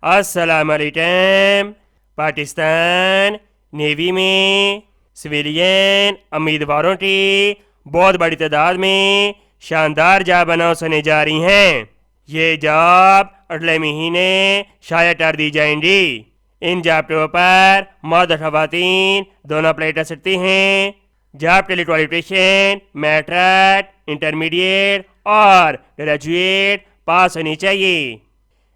السلام علیکم۔ پاکستان نیوی میں سویلین امیدواروں کی بہت بڑی تعداد میں شاندار جاب اناؤنس ہونے جا رہی ہیں۔ یہ جاب اگلے مہینے شائع کر دی جائیں گی۔ ان جابوں پر مرد اور خواتین دونوں اپلائی کر سکتی ہیں۔ جاب کے لیے کوالیفکیشن میٹرک، انٹرمیڈیٹ اور گریجویٹ پاس ہونی چاہیے۔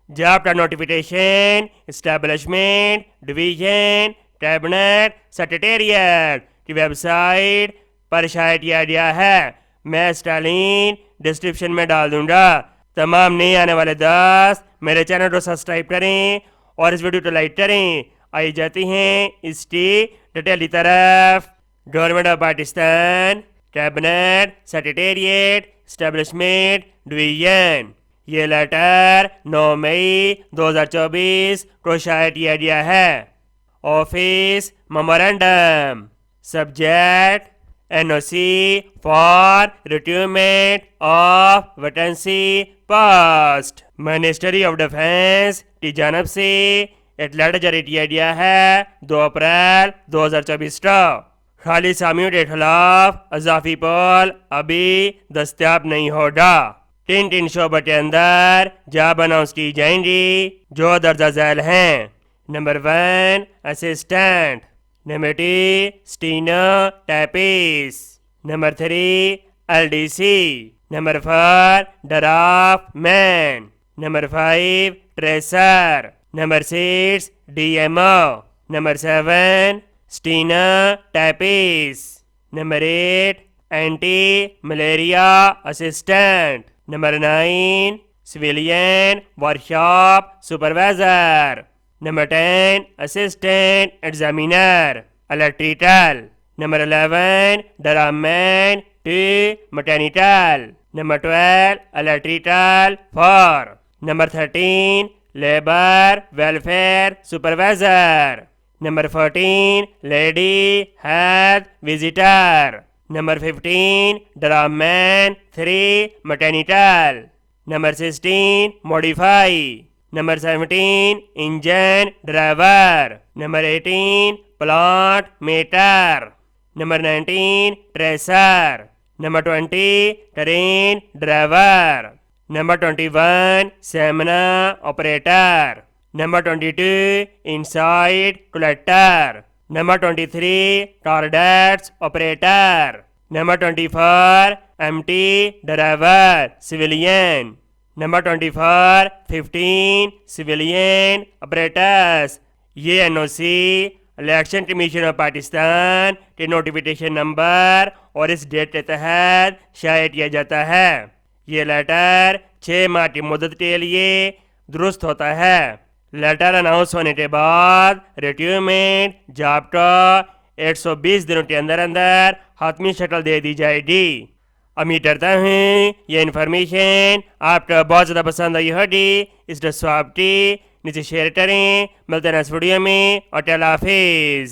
جاب کا notification establishment division cabinet secretariat کی ویب سائٹ پر شائع کیا گیا ہے۔ میں اس کا لنک ڈسکرپشن میں ڈال دوں گا۔ تمام نئے آنے والے دوست میرے چینل کو سبسکرائب کریں اور اس ویڈیو کو لائک کریں۔ آئی جاتی ہیں اس کی ڈیٹیل کی طرف۔ Government of Pakistan cabinet secretariat establishment division, یہ لیٹر 9 مئی 2024 کو شائع کیا گیا ہے۔ Office memorandum, subject NOC for recruitment of vacancy post. Ministry of defence کی جانب سے ایک لیٹر جاری کیا گیا ہے 2 اپریل 2024 کو۔ خالی سامیوں کے خلاف اضافی پول ابھی دستیاب نہیں ہوگا۔ 3 شعبوں کے اندر جاب اناؤنس کی جائیں گی جو درجہ ذیل ہیں۔ Number 1 assistant, number 2 steno typist, number 3 LDC، number 4 draft man, number 5 tracer, number 6 DMO، number 7 steno typist, number 8 anti malaria assistant, number 9 civilian workshop supervisor, number 10 assistant examiner electrical, number 11 draftsman 2 mechanical, number 12 electrical 4، number 13 labour welfare supervisor, number 14 lady health visitor, number 15 draftsman 3 mechanical, number 16 modify, number 17 engine driver, number 18 plant meter, number 19 tracer, number 20 train driver, number 21 cinema operator, number 22 insect collector, number 23 کارڈیٹس operator, number 24 MT driver civilian, number 24 15 civilian apparatus. یہ NOC election commission of Pakistan کے notification number اور اس date کے تحت شائع کیا جاتا ہے۔ یہ لیٹر 6 ماہ کی مدت کے لیے درست ہوتا ہے۔ لیٹر اناؤنس ہونے کے بعد ریکروٹمنٹ جاب کو 120 دنوں کے اندر اندر حتمی شکل دے دی جائے گی۔ امید کرتا ہوں یہ انفارمیشن آپ کو بہت زیادہ پسند آئی ہوگی۔ اس ڈسکرپشن کی نیچے شیئر کریں۔ ملتے ہیں اس ویڈیو میں اور اللہ حافظ۔